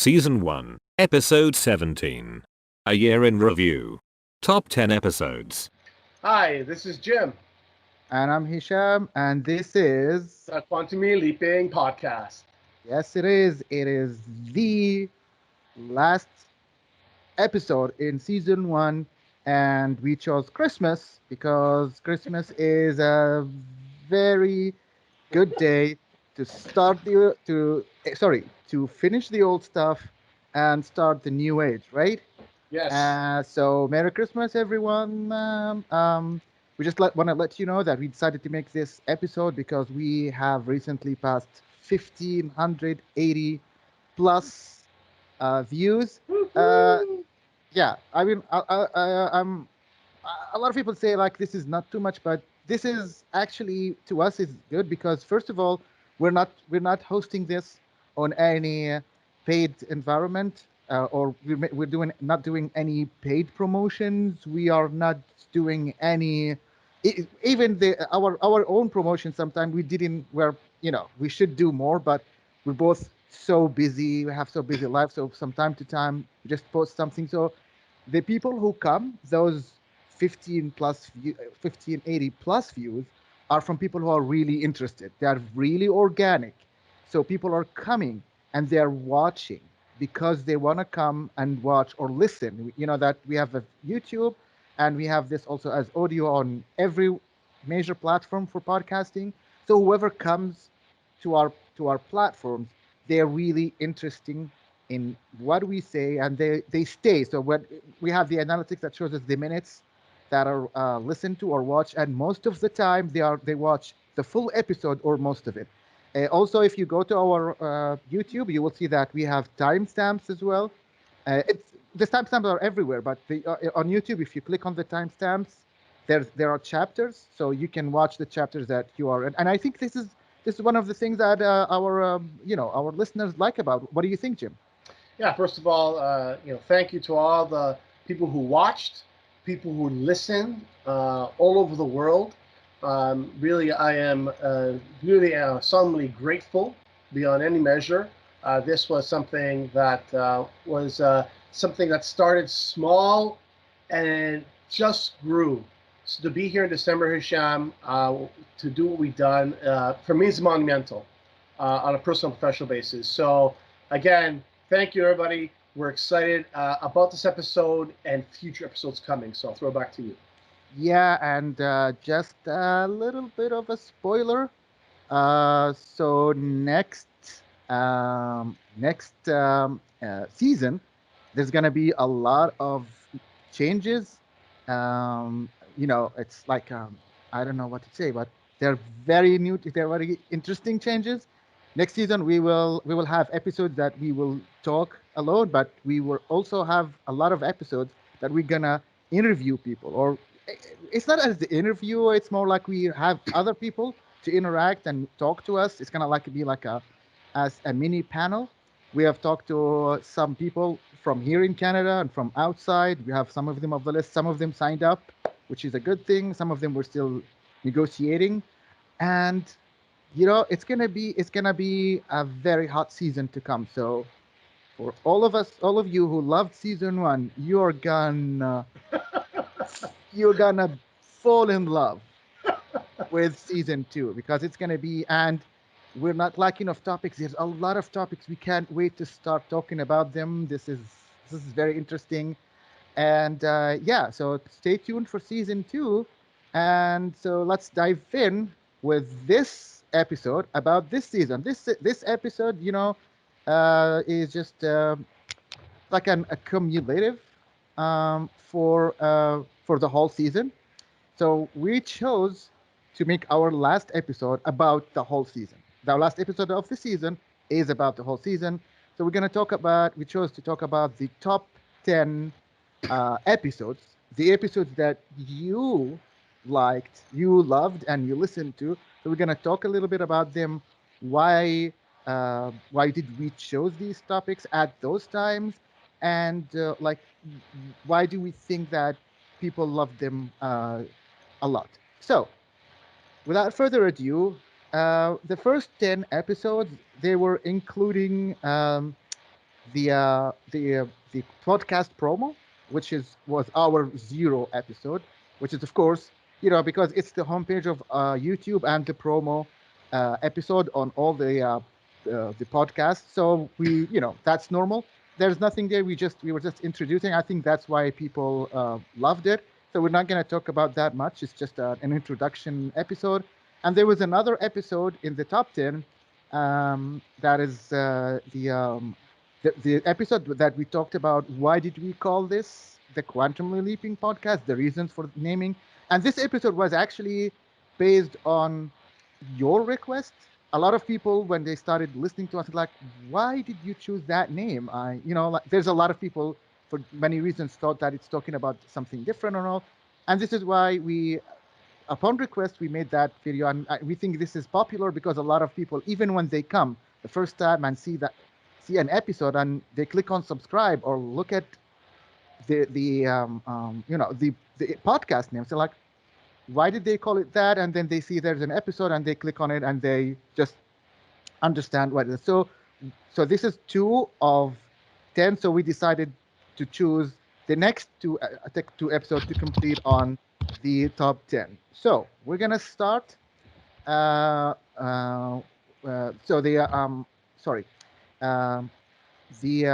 Season 1, Episode 17. A Year in Review. Top 10 Episodes. Hi, this is Jim, And I'm Hisham, and this is, the Quantum Leaping Podcast. yes, it is. It is the last episode in season one, and we chose Christmas because Christmas is a very good day to to finish the old stuff and start the new age, right? Yes. So Merry Christmas, everyone. We just want to let you know that we decided to make this episode because we have recently passed 1,580 plus views. Uh, Woo-hoo! yeah, I mean, a lot of people say like this is not too much, but this is actually to us is good because first of all, we're not hosting this on any paid environment, or we're doing not doing any paid promotions. We are not doing any even our own promotion. Sometimes we didn't. Where we should do more, but we're both so busy. We have so busy life. So from time to time, we just post something. So the people who come, those 1580 plus views, are from people who are really interested. They are really organic. So people are coming and they're watching because they want to come and watch or listen. You know that we have a YouTube and we have this also as audio on every major platform for podcasting. So whoever comes to our platforms, they're really interesting in what we say and they stay. So when we have the analytics that shows us the minutes that are listened to or watched, and most of the time they watch the full episode or most of it. Also, if you go to our YouTube, you will see that we have timestamps as well. The timestamps are everywhere, but on YouTube, if you click on the timestamps, there are chapters, so you can watch the chapters that you are in. And I think this is one of the things that our listeners like about. What do you think, Jim? Yeah, first of all, thank you to all the people who watched, people who listened all over the world. Really, I am really solemnly grateful beyond any measure. This was something that was something that started small and just grew. So to be here in December, Hisham, to do what we've done, for me is monumental on a personal and professional basis. So again, thank you, everybody. We're excited about this episode and future episodes coming. So I'll throw it back to you. Yeah, and just a little bit of a spoiler. So next season, there's gonna be a lot of changes. It's like I don't know what to say, but they're very new. They're very interesting changes. Next season, we will have episodes that we will talk alone, but we will also have a lot of episodes that we're gonna interview people. Or it's not as the interview; it's more like we have other people to interact and talk to us. It's gonna like be like as a mini panel. We have talked to some people from here in Canada and from outside. We have some of them of the list. Some of them signed up, which is a good thing. Some of them were still negotiating, and it's gonna be a very hot season to come. So for all of us, all of you who loved season one, you're gonna fall in love with season two because it's gonna be, and we're not lacking of topics. There's a lot of topics. We can't wait to start talking about them. This is very interesting. And yeah, so stay tuned for season two. And so let's dive in with this episode about this season. This episode, is just like an accumulative for the whole season. So we chose to make our last episode about the whole season. The last episode of the season is about the whole season. So we chose to talk about the top 10 episodes, the episodes that you liked, you loved, and you listened to. So we're gonna talk a little bit about them. Why did we choose these topics at those times, and like why do we think that people love them a lot? So without further ado, the first 10 episodes, they were including the podcast promo, which was our zero episode, which is of course, because it's the homepage of YouTube and the promo episode on all the podcasts. So that's normal. There's nothing there. We were just introducing. I think that's why people loved it. So we're not going to talk about that much. It's just an introduction episode. And there was another episode in the top 10 that is the episode that we talked about. Why did we call this the Quantum Leaping Podcast? The reasons for naming. And this episode was actually based on your request. A lot of people, when they started listening to us, like, why did you choose that name? Like, there's a lot of people for many reasons thought that it's talking about something different or all. And this is why upon request, we made that video, and we think this is popular because a lot of people, even when they come the first time and see an episode, and they click on subscribe or look at the podcast name, so like, why did they call it that? And then they see there's an episode and they click on it and they just understand what it is. So this is 2 of 10. So we decided to choose the next two episodes to complete on the top 10. So we're gonna start. So sorry. Um, the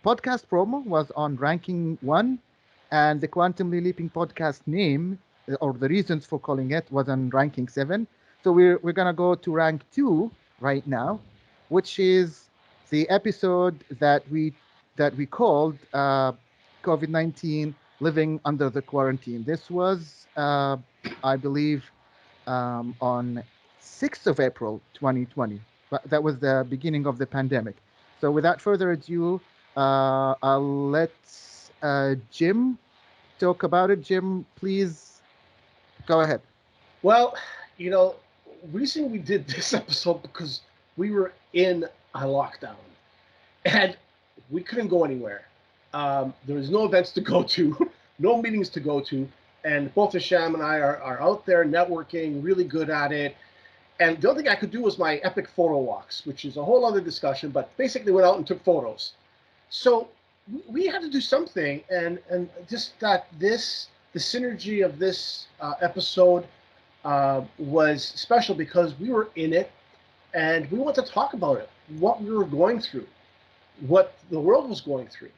podcast promo was on ranking 1, and the Quantum Leaping podcast name, or the reasons for calling it, was on ranking 7. So we're gonna go to rank 2 right now, which is the episode that we called COVID-19 Living Under the Quarantine. This was, I believe, on 6th of April 2020. But that was the beginning of the pandemic. So without further ado, I'll let Jim talk about it. Jim, please go ahead. Well, you know, recently we did this episode because we were in a lockdown and we couldn't go anywhere. There was no events to go to, no meetings to go to, and both Hisham and I are out there networking, really good at it. And the only thing I could do was my epic photo walks, which is a whole other discussion, but basically went out and took photos. So we had to do something, and just that the synergy of this episode was special because we were in it, and we wanted to talk about it, what we were going through, what the world was going through.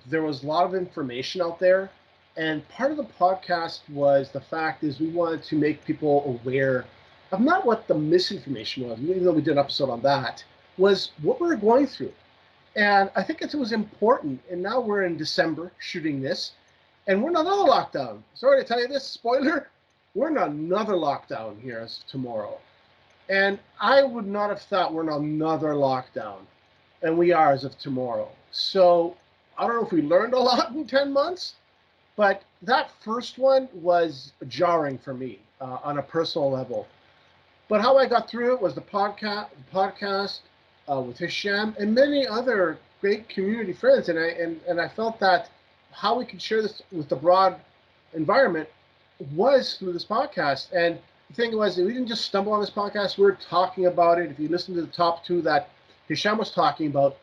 There was a lot of information out there, and part of the podcast was the fact is we wanted to make people aware of not what the misinformation was, even though we did an episode on that, was what we were going through. And I think it was important. And now we're in December shooting this, and we're in another lockdown. Sorry to tell you this, spoiler, we're in another lockdown here as of tomorrow. And I would not have thought we're in another lockdown. And we are as of tomorrow. So I don't know if we learned a lot in 10 months, but that first one was jarring for me on a personal level. But how I got through it was the podcast with Hisham and many other great community friends, and I felt that how we could share this with the broad environment was through this podcast. And the thing was, we didn't just stumble on this podcast; we were talking about it. If you listen to the top 2 that Hisham was talking about,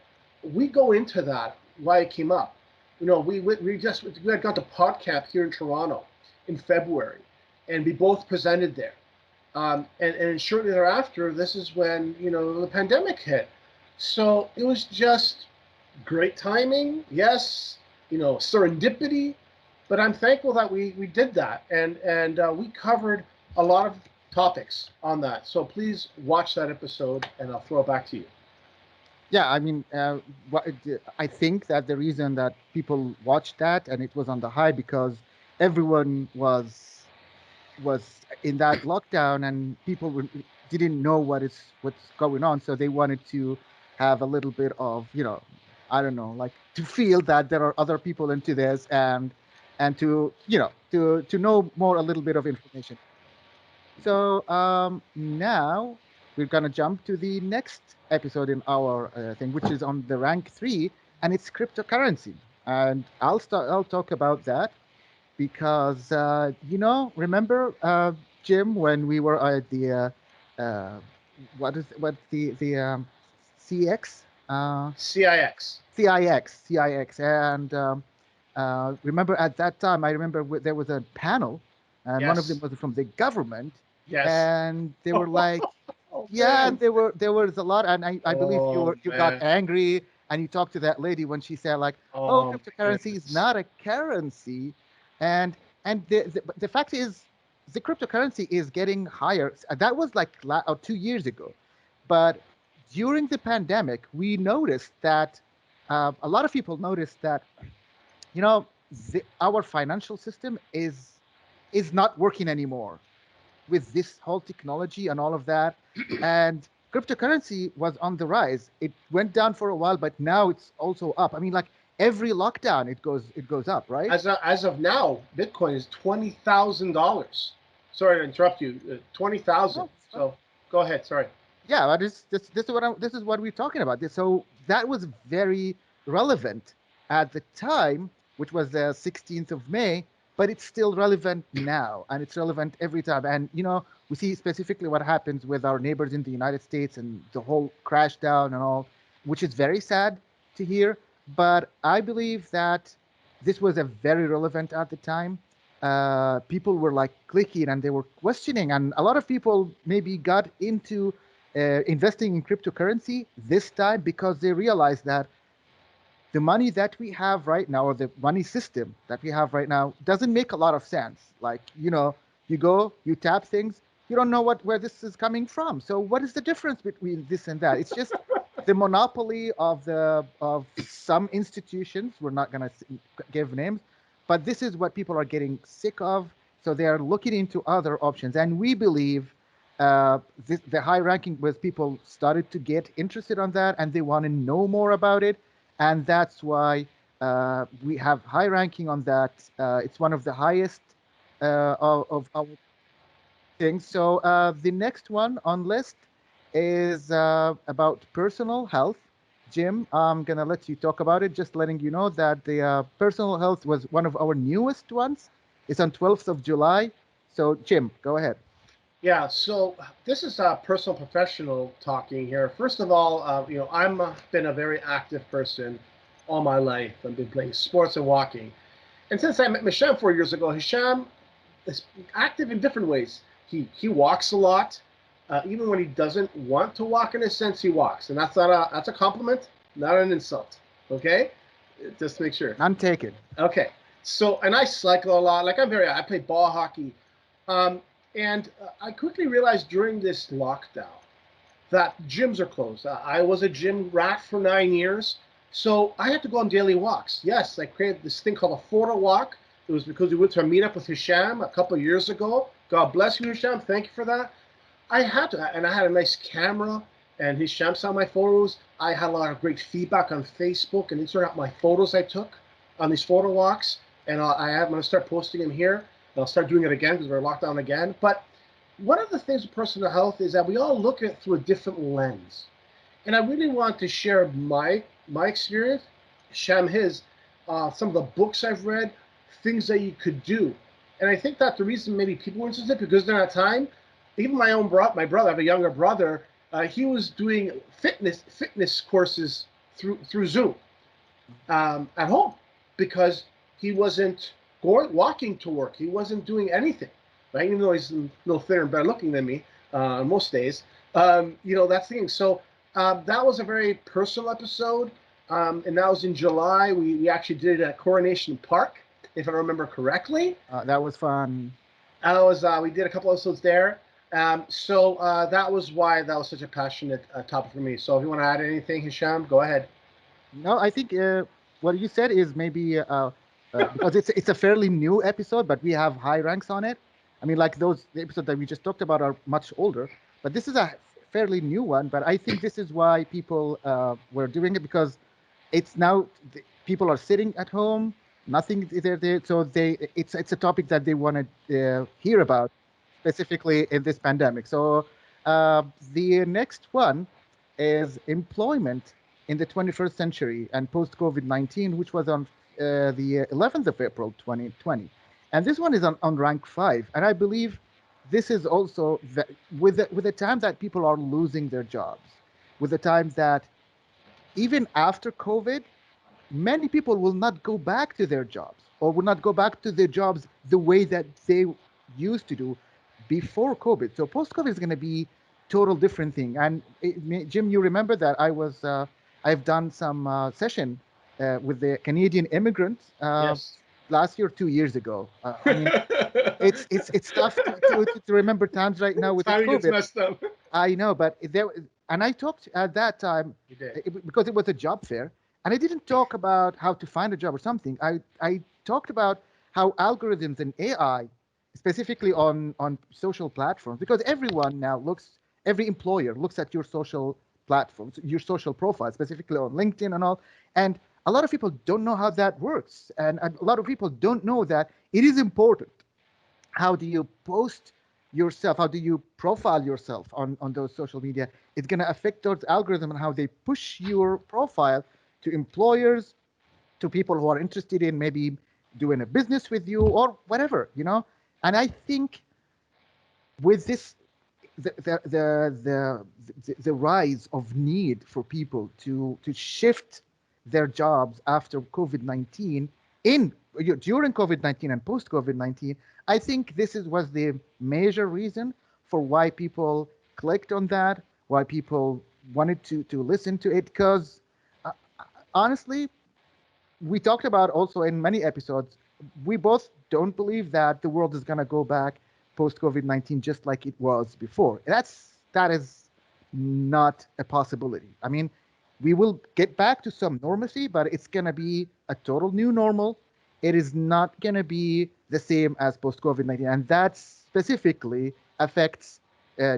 we go into that why it came up. You know, we had gone to PodCamp here in Toronto in February, and we both presented there. And shortly thereafter, this is when the pandemic hit. So it was just great timing, yes, serendipity, but I'm thankful that we did that, and we covered a lot of topics on that. So please watch that episode, and I'll throw it back to you. Yeah, I mean, I think that the reason that people watched that and it was on the high because everyone was in that lockdown and people didn't know what's going on, so they wanted to have a little bit of I don't know, like to feel that there are other people into this, and to know more, a little bit of information. So now we're gonna jump to the next episode in our thing, which is on the rank 3, and it's cryptocurrency. And I'll talk about that because remember, Jim, when we were at the what the CX? CIX. CIX, and remember at that time, I remember there was a panel, and one of them Yes. was from the government, Yes. and they were like, Oh yeah, man. there was a lot, and I believe Oh you got man. angry, and you talked to that lady when she said like, oh, Oh my cryptocurrency is goodness. not a currency, and the fact is, the cryptocurrency is getting higher. That was like 2 years ago, but during the pandemic, we noticed that a lot of people noticed that you know our financial system is not working anymore with this whole technology and all of that. And cryptocurrency was on the rise. It went down for a while, but now it's also up. I mean, like every lockdown, it goes up, right? As of now, Bitcoin is $20,000. Sorry to interrupt you. 20,000. No, it's fine. So go ahead. Sorry. Yeah, but this is what we're talking about. So that was very relevant at the time, which was the 16th of May, but it's still relevant now, and it's relevant every time. And we see specifically what happens with our neighbors in the United States and the whole crash down and all, which is very sad to hear. But I believe that this was a very relevant at the time. People were like clicking and they were questioning, and a lot of people maybe got into investing in cryptocurrency this time because they realize that the money that we have right now, or the money system that we have right now, doesn't make a lot of sense. Like, you go, you tap things, you don't know where this is coming from. So what is the difference between this and that? It's just the monopoly of some institutions. We're not going to give names, but this is what people are getting sick of. So they are looking into other options, and we believe the high ranking with people started to get interested on that, and they want to know more about it, and that's why we have high ranking on that. It's one of the highest of our things. So the next one on list is about personal health. Jim, I'm gonna let you talk about it. Just letting you know that the personal health was one of our newest ones. It's on 12th of July. So Jim, go ahead. Yeah, so this is a personal professional talking here. First of all, I'm been a very active person all my life. I've been playing sports and walking. And since I met Hisham 4 years ago, Hisham is active in different ways. He walks a lot, even when he doesn't want to walk. In a sense, he walks, and that's a compliment, not an insult. Okay, just to make sure. I'm taken. Okay, so and I cycle a lot. Like I play ball hockey, um, and I quickly realized during this lockdown that gyms are closed. I was a gym rat for 9 years, so I had to go on daily walks. Yes, I created this thing called a photo walk. It was because we went to a meetup with Hisham a couple of years ago. God bless you, Hisham. Thank you for that. I had to, and I had a nice camera, and Hisham saw my photos. I had a lot of great feedback on Facebook and Instagram, my photos I took on these photo walks, and I'm going to start posting them here. And I'll start doing it again because we're locked down again. But one of the things with personal health is that we all look at it through a different lens. And I really want to share my experience, Sham his, some of the books I've read, things that you could do. And I think that the reason maybe people were interested because during that time, even my brother, I have a younger brother, he was doing fitness courses through Zoom at home because he wasn't walking to work. He wasn't doing anything, right? Even though he's a little thinner and better looking than me most days. That's the thing. So that was a very personal episode, and that was in July. We actually did it at Coronation Park, if I remember correctly. That was fun. We did a couple episodes there. So that was why that was such a passionate topic for me. So if you want to add anything, Hisham, go ahead. No, I think what you said is maybe because it's a fairly new episode, but we have high ranks on it. I mean, like the episodes that we just talked about are much older, but this is a fairly new one. But I think this is why people were doing it, because it's now people are sitting at home, nothing there, so it's a topic that they want to hear about, specifically in this pandemic. So the next one is employment in the 21st century and post COVID-19, which was on the 11th of April 2020, and this one is on rank 5, and I believe this is also with the time that people are losing their jobs, with the time that even after COVID, many people will not go back to their jobs or will not go back to their jobs the way that they used to do before COVID. So post COVID is going to be total different thing. And Jim, you remember that I've done some session with the Canadian immigrants Yes. last year, 2 years ago. I mean, it's tough to remember times right now with the Time gets COVID. messed up. I know, but there, and I talked at that time You did. because it was a job fair, and I didn't talk about how to find a job or something. I talked about how algorithms and AI, specifically on social platforms, because everyone now looks, every employer looks at your social platforms, your social profile, specifically on LinkedIn and all, and a lot of people don't know how that works, and a lot of people don't know that it is important. How do you post yourself, how do you profile yourself on those social media? It's going to affect those algorithms and how they push your profile to employers, to people who are interested in maybe doing a business with you or whatever, you know. And I think with this, the rise of need for people to shift their jobs after COVID-19, in during COVID-19 and post COVID-19, I think this was the major reason for why people clicked on that, why people wanted to listen to it. Because uh, honestly, we talked about also in many episodes, we both don't believe that the world is going to go back post COVID-19 just like it was before. That is not a possibility. I mean, we will get back to some normalcy, but it's going to be a total new normal. It is not going to be the same as post COVID-19, and that specifically affects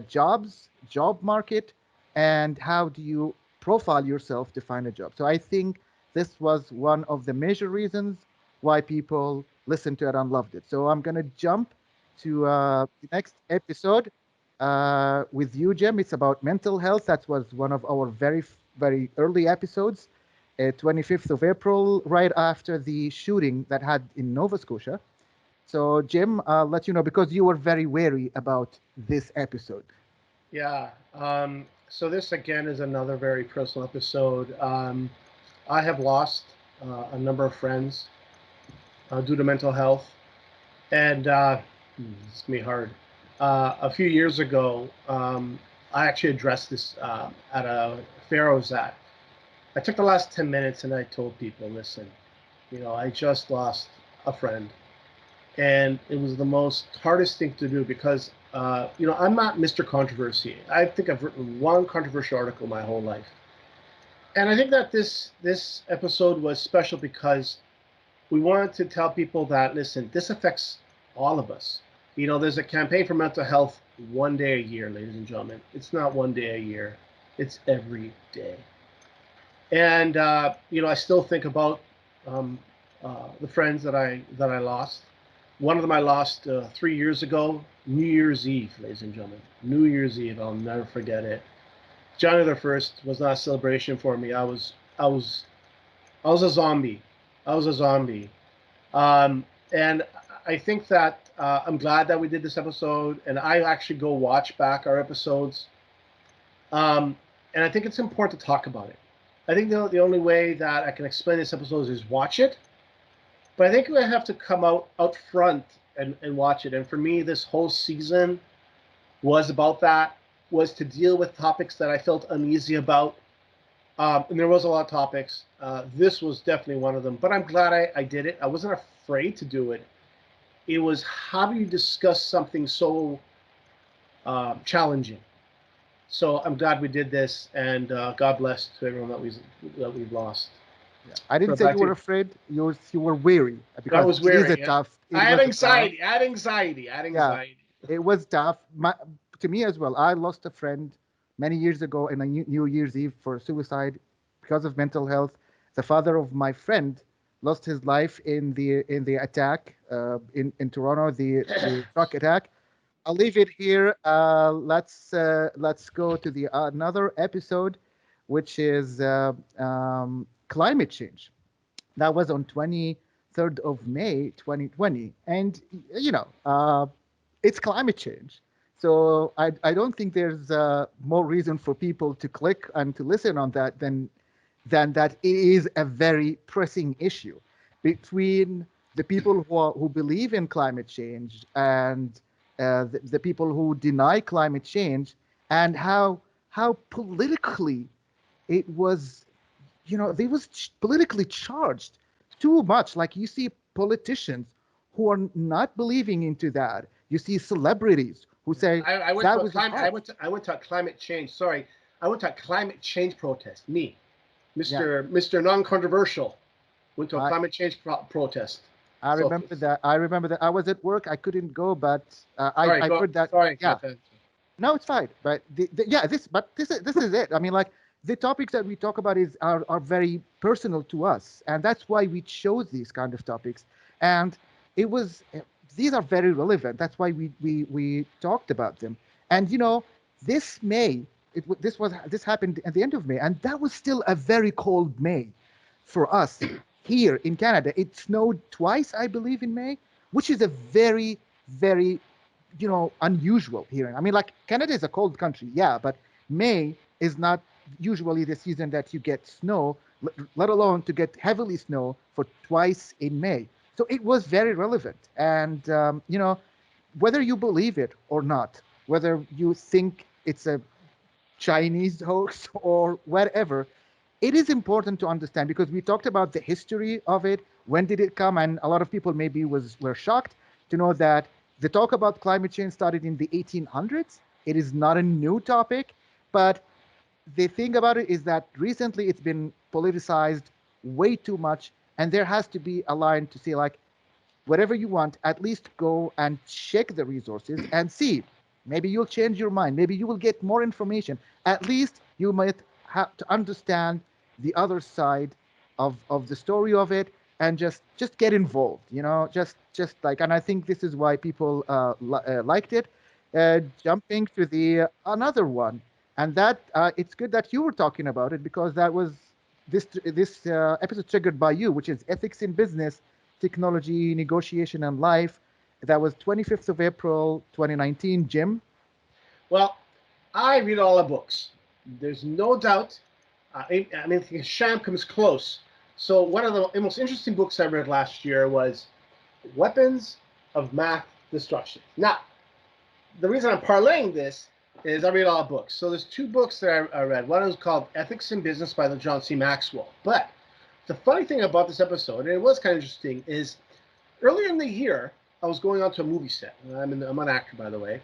jobs, job market, and how do you profile yourself to find a job. So I think this was one of the major reasons why people listened to it and loved it. So I'm gonna jump to the next episode with you, Jim. It's about mental health. That was one of our very early episodes, 25th of April, right after the shooting that had in Nova Scotia. So Jim, I'll let you know because you were very wary about this episode. Yeah. So this again is another very personal episode. I have lost a number of friends due to mental health, and it's gonna be hard. A few years ago, I actually addressed this at a fair I was at. I took the last 10 minutes and I told people, listen, I just lost a friend, and it was the most hardest thing to do because I'm not Mr. Controversy. I think I've written one controversial article my whole life, and I think that this episode was special because we wanted to tell people that, listen, this affects all of us. There's a campaign for mental health one day a year, ladies and gentlemen. It's not one day a year; it's every day. And I still think about the friends that I lost. One of them I lost 3 years ago, New Year's Eve, ladies and gentlemen. New Year's Eve, I'll never forget it. January the 1st was not a celebration for me. I was a zombie. I was a zombie. And I think that I'm glad that we did this episode, and I actually go watch back our episodes. And I think it's important to talk about it. I think the only way that I can explain this episode is watch it. But I think we have to come out front and watch it. And for me, this whole season was about that, was to deal with topics that I felt uneasy about. And there was a lot of topics. This was definitely one of them. But I'm glad I did it. I wasn't afraid to do it. It was, how do you discuss something so challenging? So I'm glad we did this, and God bless to everyone that we've lost. Yeah. I So didn't say back you to were afraid. You were wary I because was it is a weary. Yeah. tough. I It had was a tough. anxiety. I had anxiety. I had Yeah, anxiety. it was tough. To me as well. I lost a friend many years ago in a New Year's Eve for suicide because of mental health. The father of my friend lost his life in the attack in Toronto, the truck attack. I'll leave it here. Let's go to the another episode, which is climate change. That was on 23rd of May 2020, and it's climate change. So I don't think there's more reason for people to click and to listen on that than that it is a very pressing issue between the people who believe in climate change and the people who deny climate change, and how politically it was, they was politically charged too much. Like you see politicians who are not believing into that. You see celebrities who say I went to that a was a climate. I went to a climate change. Sorry, I went to a climate change protest. Me, yeah. Mr. Non-controversial, went to a I climate change protest. I So remember that. I remember that I was at work. I couldn't go, but sorry, I go. heard that. Sorry, Yeah, Captain. no, it's fine. But yeah, this is it. I mean, like the topics that we talk about are very personal to us, and that's why we chose these kind of topics. And it was these are very relevant. That's why we talked about them. And this May, this happened at the end of May, and that was still a very cold May for us here in Canada. It snowed twice, I believe, in May, which is a very, very, unusual here. I mean, like Canada is a cold country, yeah, but May is not usually the season that you get snow, let alone to get heavily snow for twice in May. So it was very relevant. And, whether you believe it or not, whether you think it's a Chinese hoax or whatever, it is important to understand because we talked about the history of it. When did it come? And a lot of people maybe were shocked to know that the talk about climate change started in the 1800s. It is not a new topic, but the thing about it is that recently it's been politicized way too much, and there has to be a line to say like, whatever you want, at least go and check the resources and see. Maybe you'll change your mind. Maybe you will get more information. At least you might have to understand the other side of the story of it and just get involved. Just like, and I think this is why people liked it. Jumping to the another one, and that it's good that you were talking about it because that was this episode triggered by you, which is ethics in business, technology, negotiation, and life. That was 25th of April, 2019. Jim? Well, I read all the books. There's no doubt. I mean, Sham comes close. So one of the most interesting books I read last year was Weapons of Math Destruction. Now, the reason I'm parlaying this is I read all the books. So there's two books that I read. One is called Ethics in Business by the John C. Maxwell. But the funny thing about this episode, and it was kind of interesting, is earlier in the year, I was going on to a movie set. I'm an actor, by the way.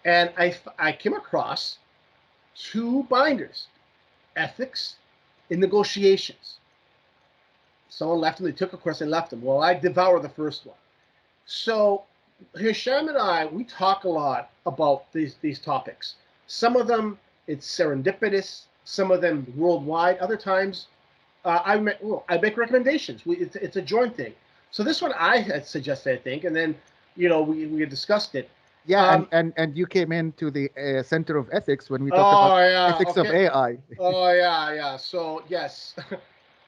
And I came across two binders, Ethics in Negotiations. Someone left them. They took a course and left them. Well, I devoured the first one. So Hisham and I, we talk a lot about these topics. Some of them, it's serendipitous. Some of them worldwide. Other times, I make recommendations. It's a joint thing. So this one I had suggested, I think, and then we had discussed it. Yeah, and you came into the Center of Ethics when we talked about ethics of AI. Oh yeah. So yes,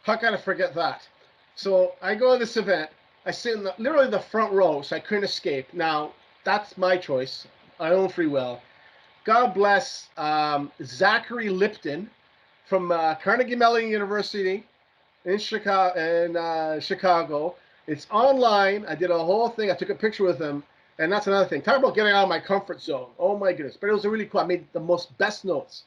how can I forget that? So I go to this event. I sit in literally the front row, so I couldn't escape. Now that's my choice. I own free will. God bless Zachary Lipton from Carnegie Mellon University in Chicago. It's online. I did a whole thing. I took a picture with him, and that's another thing. Talk about getting out of my comfort zone. Oh my goodness! But it was really cool. I made the best notes.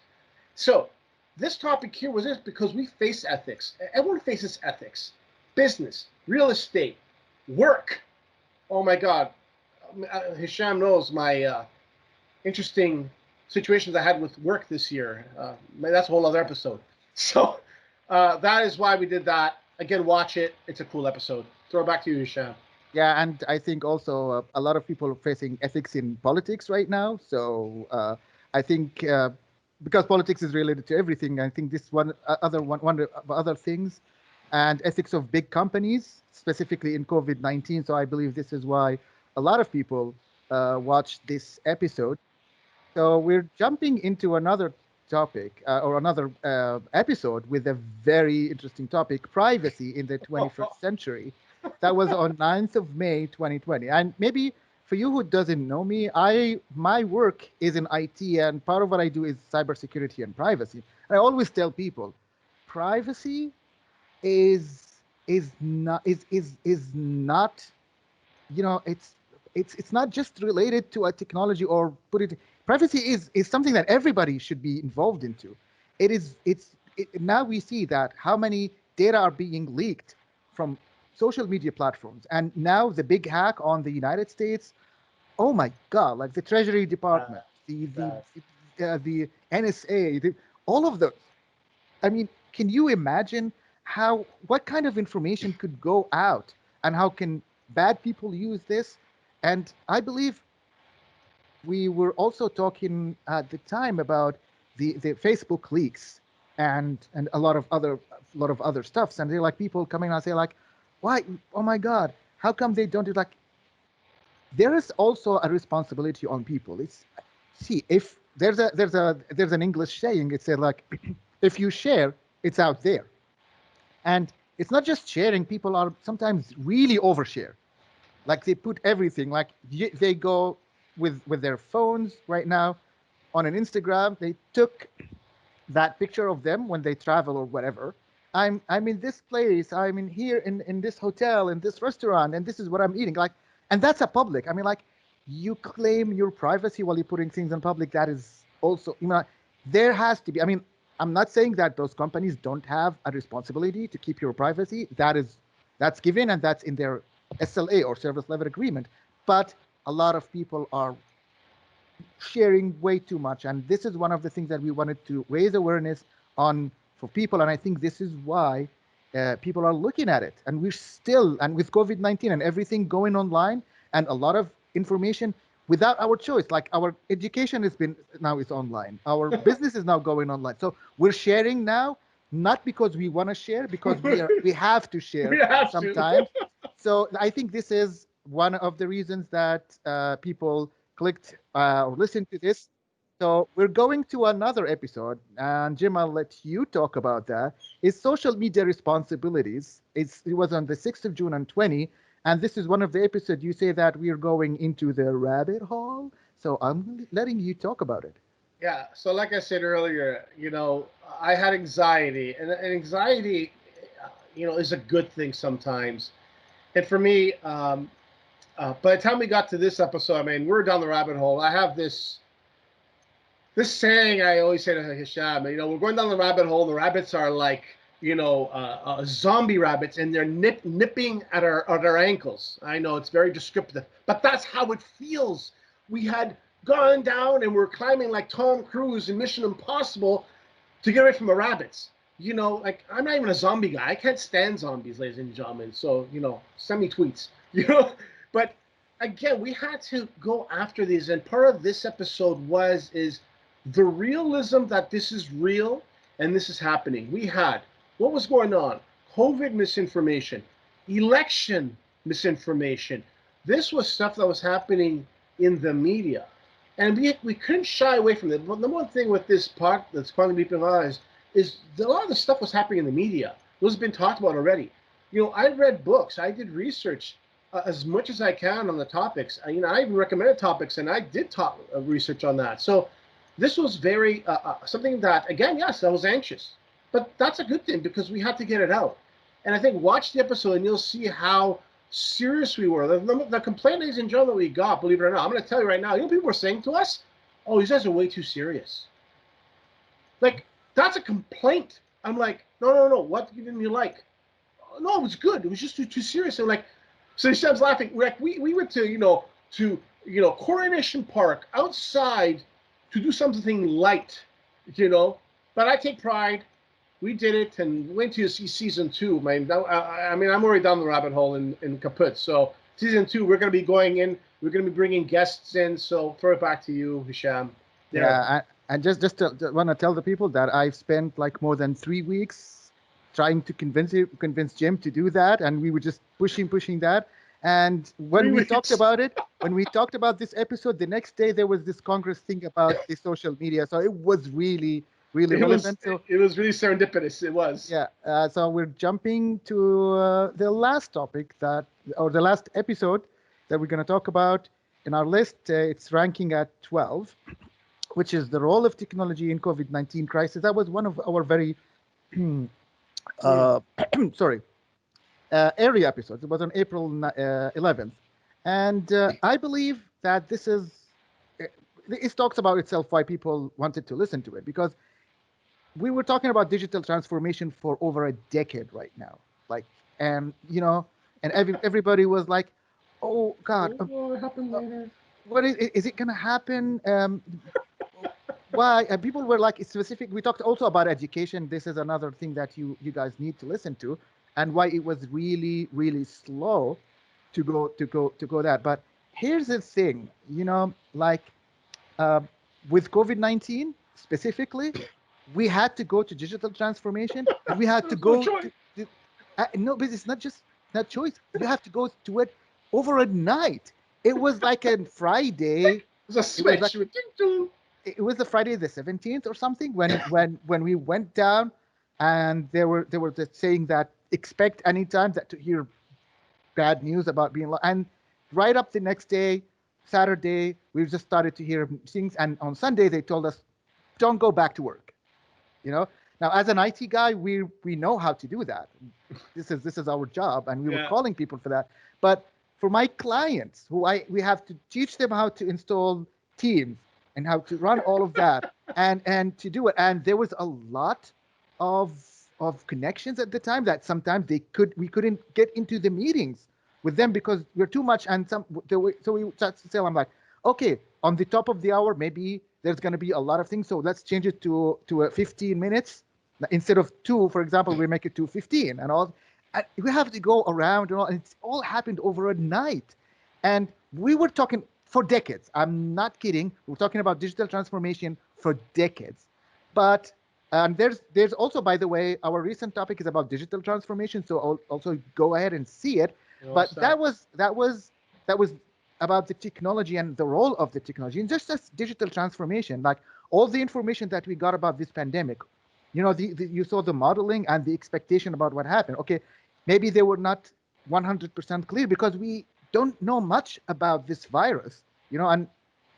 So this topic here was this because we face ethics. Everyone faces ethics. Business, real estate, work. Oh my God! Hisham knows my interesting situations I had with work this year. That's a whole other episode. So that is why we did that. Again, watch it. It's a cool episode. Throw it back to you, Hisham. Yeah, and I think also a lot of people are facing ethics in politics right now. So I think because politics is related to everything, I think this one of other things, and ethics of big companies, specifically in COVID-19. So I believe this is why a lot of people watched this episode. So we're jumping into another topic or another episode with a very interesting topic: privacy in the 21st century. That was on 9th of May 2020. And maybe for you who doesn't know me, my work is in IT, and part of what I do is cybersecurity and privacy. And I always tell people, privacy is not, it's not just related to a technology, or put it, privacy is something that everybody should be involved into. Now we see that how many data are being leaked from social media platforms, and now the big hack on the United States. Oh my God, like the Treasury Department, the NSA, all of those. I mean, can you imagine what kind of information could go out, and how can bad people use this? And I believe we were also talking at the time about the Facebook leaks, and a lot of other stuffs. And they're like, people coming out and say like, why? Oh my God, how come they don't do, like, there is also a responsibility on people. It's, see, if there's an English saying, it said like, if you share, it's out there. And it's not just sharing. People are sometimes really overshare. Like they put everything, like they go with their phones right now on an Instagram. They took that picture of them when they travel or whatever. I'm in this place. I'm in here in this hotel, in this restaurant, and this is what I'm eating. Like, and that's a public. I mean, like, you claim your privacy while you're putting things in public. That is also, there has to be. I mean, I'm not saying that those companies don't have a responsibility to keep your privacy. That's given, and that's in their SLA, or service level agreement. But a lot of people are sharing way too much, and this is one of the things that we wanted to raise awareness on for people. And I think this is why people are looking at it. And we're still, and with COVID-19 and everything going online, and a lot of information without our choice, like our education now is online, our business is now going online. So we're sharing now, not because we want to share, because we have to share sometimes. So I think this is one of the reasons that people clicked or listened to this. So we're going to another episode, and Jim, I'll let you talk about that. Is social media responsibilities. It was on the 6th of June and 20, and this is one of the episodes. You say that we are going into the rabbit hole, so I'm letting you talk about it. Yeah. So, like I said earlier, I had anxiety, and anxiety, is a good thing sometimes. And for me, by the time we got to this episode, I mean, we're down the rabbit hole. I have this saying I always say to Hisham, we're going down the rabbit hole. The rabbits are like, zombie rabbits, and they're nipping at our ankles. I know it's very descriptive, but that's how it feels. We had gone down and we're climbing like Tom Cruise in Mission Impossible to get away from the rabbits. Like, I'm not even a zombie guy. I can't stand zombies, ladies and gentlemen. So, send me tweets. But again, we had to go after these, and part of this episode is the realism that this is real and this is happening. We had what was going on: COVID misinformation, election misinformation. This was stuff that was happening in the media, and we couldn't shy away from it. But the one thing with this part that's finally being realized is that a lot of the stuff was happening in the media. Those have been talked about already. I read books, I did research as much as I can on the topics. I even recommended topics, and I did research on that. So this was very something that, again, yes, I was anxious, but that's a good thing because we had to get it out. And I think watch the episode and you'll see how serious we were. The complaint, ladies and gentlemen, that we got, believe it or not, I'm going to tell you right now, people were saying to us, "Oh, these guys are way too serious." Like, that's a complaint. I'm like, no. What didn't you like? No, it was good. It was just too serious. And like, so Sam's laughing. Like, we went to Coronation Park outside to do something light, But I take pride. We did it, and went to see season 2. Man, I'm already down the rabbit hole in kaput. So season 2, we're going to be going in. We're going to be bringing guests in. So throw it back to you, Hisham. Yeah, and just want to tell the people that I've spent like more than 3 weeks trying to convince Jim to do that, and we were just pushing that. And when we talked about it, when we talked about this episode, the next day there was this Congress thing about the social media. So it was really relevant. It was really serendipitous. It was. Yeah. So we're jumping to the last topic the last episode that we're going to talk about in our list. It's ranking at 12, which is the role of technology in COVID-19 crisis. That was one of our very uh, sorry, area episodes. It was on April 11th, and I believe that this is. It talks about itself why people wanted to listen to it, because we were talking about digital transformation for over a decade right now, like, and and everybody was like, oh God, Oh, it happened later. what is it gonna happen? Why? People were like specific. We talked also about education. This is another thing that you guys need to listen to, and why it was really slow to go that. But here's the thing, like, uh, with COVID-19 specifically, we had to go to digital transformation, and we had to There's no go choice. no, but it's not just not choice. You have to go to it over a night. It was like a Friday. There's a It was like switch. Ding, ding. it was the Friday the 17th or something when we went down, and they were just saying that expect anytime that to hear bad news about being and right up the next day, Saturday, we just started to hear things, and on Sunday they told us don't go back to work. You know, now as an IT guy, we know how to do that. This is our job, and we were Yeah. calling people for that. But for my clients, we have to teach them how to install Teams and how to run all of that, and to do it. And there was a lot of connections at the time that sometimes we couldn't get into the meetings with them because we're too much. And so we started to say, I'm like, okay, on the top of the hour, maybe there's going to be a lot of things, so let's change it to 15 minutes instead of 2, for example. We make it to 15 and all. And we have to go around and all, and it's all happened over a night. And we were talking for decades. I'm not kidding. We're talking about digital transformation for decades. But there's also, by the way, our recent topic is about digital transformation. So I'll also go ahead and see it. But that was about the technology and the role of the technology, and just as digital transformation, like all the information that we got about this pandemic. You saw the modeling and the expectation about what happened. Okay, maybe they were not 100% clear because we don't know much about this virus, and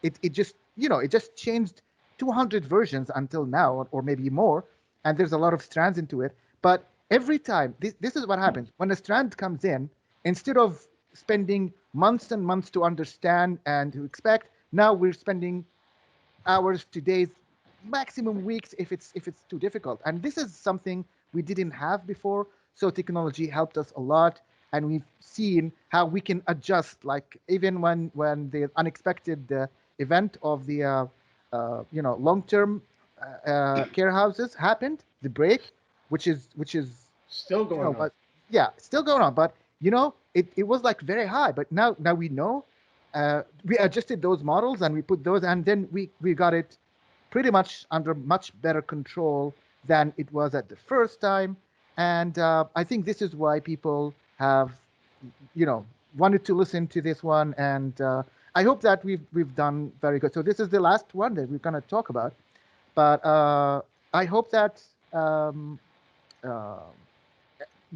it just changed 200 versions until now, or maybe more, and there's a lot of strands into it. But every time, this is what happens when a strand comes in. Instead of spending months and months to understand and to expect, now we're spending hours to days, maximum weeks if it's too difficult. And this is something we didn't have before. So technology helped us a lot, and we've seen how we can adjust. Like even when the unexpected event of the long-term care houses happened, the break, which is Still going on. but yeah, still going on. But it was like very high. But now we know. We adjusted those models and we put those, and then we got it pretty much under much better control than it was at the first time. And I think this is why people have, wanted to listen to this one. And I hope that we've done very good. So this is the last one that we're gonna talk about. But I hope that uh,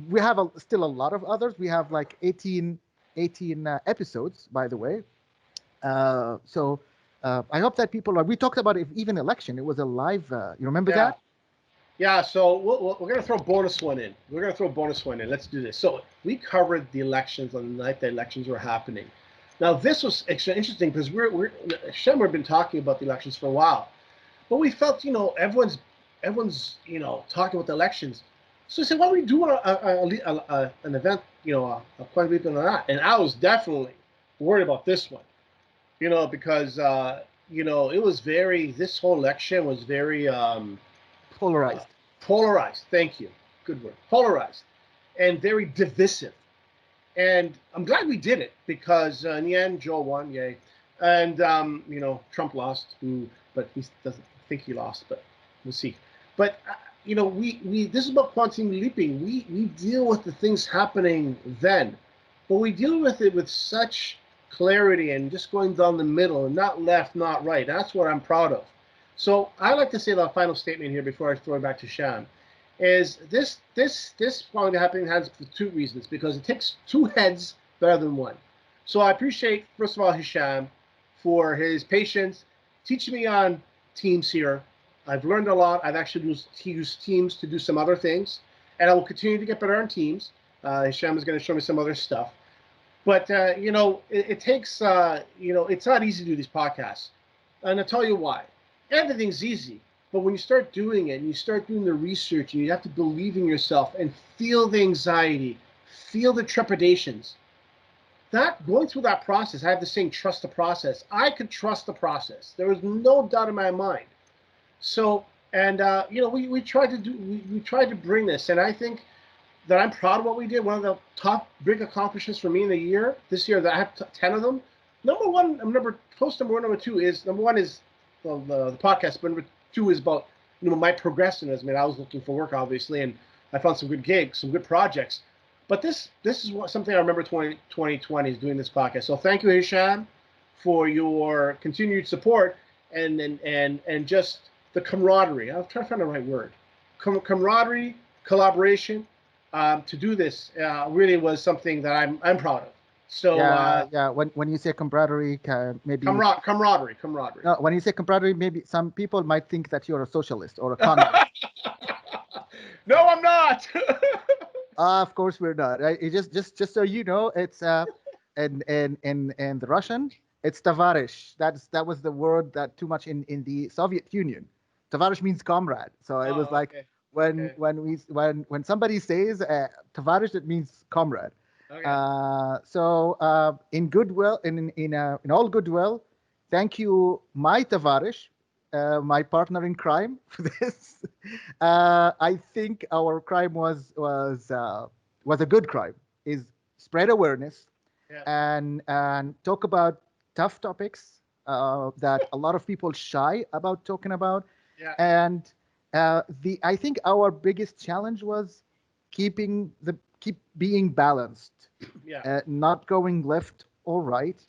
we have still a lot of others. We have like 18 episodes, by the way. So I hope that people are. We talked about even election. It was a live. You remember Yeah. that? Yeah, so we're going to throw a bonus one in. We're going to throw a bonus one in. Let's do this. So we covered the elections on the night the elections were happening. Now, this was interesting because Shem, we've been talking about the elections for a while. But we felt, everyone's talking about the elections. So I said, why don't we do an event, a Puerto Rican or not? And I was definitely worried about this one, because, it was this whole election was very Polarized. polarized. Thank you. Good word. Polarized and very divisive. And I'm glad we did it because in the end, Joe won, yay. And, Trump lost, but he doesn't think he lost, but we'll see. But, we this is about quantum leaping. We deal with the things happening then, but we deal with it with such clarity and just going down the middle and not left, not right. That's what I'm proud of. So I like to say the final statement here before I throw it back to Sham is this quality happening has for two reasons, because it takes two heads better than one. So I appreciate, first of all, Hisham for his patience, teaching me on Teams here. I've learned a lot. I've actually used Teams to do some other things. and I will continue to get better on Teams. Hisham is going to show me some other stuff. But it takes it's not easy to do these podcasts, and I'll tell you why. Everything's easy, but when you start doing it and you start doing the research, and you have to believe in yourself and feel the anxiety, feel the trepidations. That going through that process, I have the saying, trust the process. I could trust the process. There was no doubt in my mind. So, and we tried to we tried to bring this, and I think that I'm proud of what we did. One of the top big accomplishments for me in the year this year, that I have 10 of them. Number one, post number one, number two is number one is the podcast, but number two is about my progression. I mean, I was looking for work obviously, and I found some good gigs, some good projects. But this is something I remember 2020 is doing this podcast. So thank you, Hisham, for your continued support and just the camaraderie. I'm trying to find the right word. Camaraderie, collaboration. To do this really was something that I'm proud of. So when you say camaraderie, maybe camaraderie. No, when you say camaraderie, maybe some people might think that you're a socialist or a communist. No, I'm not. Of course we're not. Right? Just so you know, it's in the Russian, it's tavarish. That was the word that too much in the Soviet Union. Tavarish means comrade. So it was like. Okay. When somebody says tavarish, it means comrade. Okay. So in goodwill, in all goodwill, thank you, my tavarish, my partner in crime for this. I think our crime was a good crime. Is spread awareness and talk about tough topics that a lot of people shy about talking about. Yeah. And I think our biggest challenge was keep being balanced. Yeah. Not going left or right.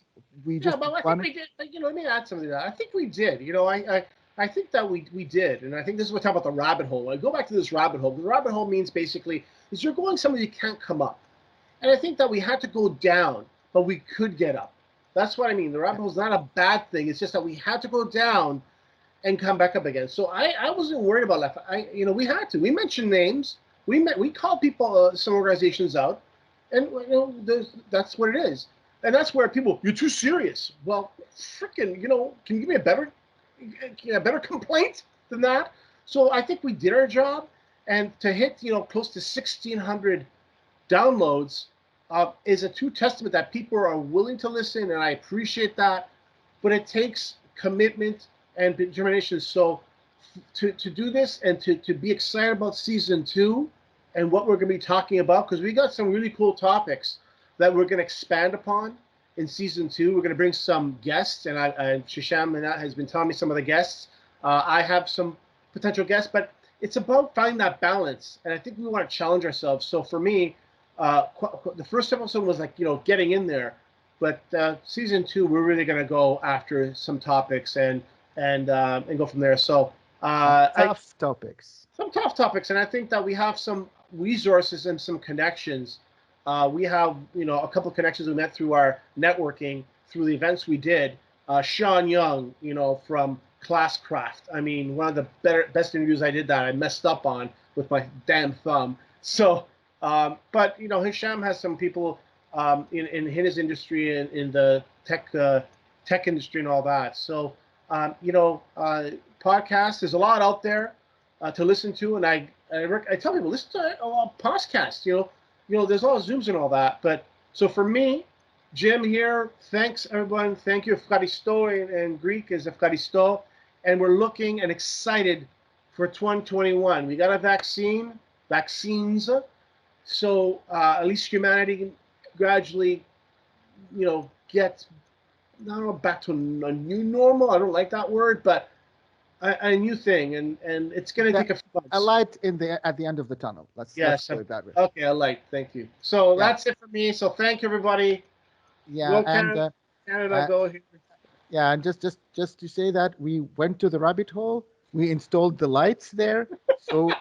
But I think we did. Let me add something to that. I think we did. I think that we did, and I think this is what we talk about the rabbit hole. I go back to this rabbit hole. The rabbit hole means basically is you're going somewhere you can't come up, and I think that we had to go down, but we could get up. That's what I mean. The rabbit hole is not a bad thing. It's just that we had to go down and come back up again. So I wasn't worried about left. We had to. We mentioned names. We called people, some organizations out, and that's what it is. And that's where people, you're too serious. Well, freaking, can you give me a better complaint than that? So I think we did our job, and to hit close to 1,600 downloads is a true testament that people are willing to listen, and I appreciate that. But it takes commitment and determination. So to do this and to be excited about season 2 and what we're going to be talking about, because we got some really cool topics that we're going to expand upon in season 2. We're going to bring some guests, and Shisham has been telling me some of the guests. I have some potential guests, but it's about finding that balance, and I think we want to challenge ourselves. So for me, the first episode was like getting in there, but season 2 we're really going to go after some topics and go from there. So tough topics. Some tough topics, and I think that we have some resources and some connections. We have a couple of connections we met through our networking, through the events we did. Sean Young, from Classcraft. I mean, one of the best interviews I did that I messed up on with my damn thumb. So, but Hisham has some people in his industry and in the tech industry and all that. So, podcasts. There's a lot out there to listen to, and I tell people listen to a podcast. There's a lot of Zooms and all that. But so for me, Jim here, thanks everyone. Thank you. Efkaristo in Greek is Efkaristo. And we're looking and excited for 2021. We got a vaccines. So at least humanity can gradually, get, I don't know, back to a new normal. I don't like that word, but a new thing, and it's going to take a few months. A light at the end of the tunnel. Let's put it that way. Okay, a light. Thank you. So that's it for me. So thank you, everybody. Yeah, go Canada, go here. Yeah, and just to say that we went to the rabbit hole. We installed the lights there, so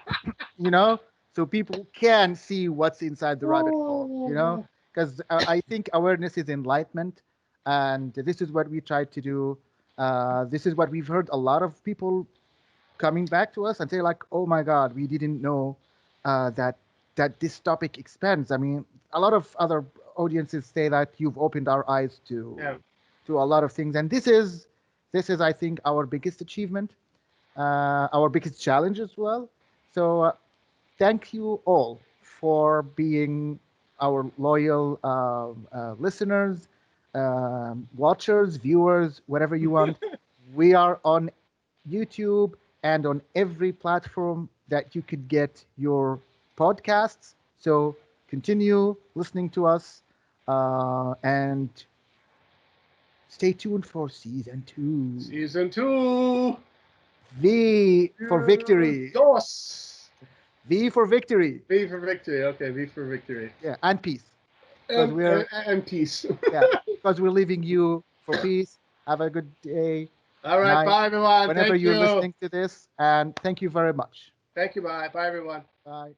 so people can see what's inside the rabbit hole. Because I think awareness is enlightenment, and this is what we tried to do. This is what we've heard a lot of people coming back to us and say like, oh my God, we didn't know that that this topic expands. I mean, a lot of other audiences say that you've opened our eyes Yeah. to a lot of things, and this is I think our biggest achievement, our biggest challenge as well. So thank you all for being our loyal listeners, watchers, viewers, whatever you want. We are on YouTube and on every platform that you could get your podcasts. So continue listening to us and stay tuned for season 2. Season 2. V for victory. Dos. V for victory. V for victory. Okay, V for victory. Yeah, and peace. Because And peace. yeah, because we're leaving you for peace. Have a good day. All right, night, bye everyone. whenever Thank you're you. listening to this, and thank you very much. Thank you. Bye. Bye everyone. Bye.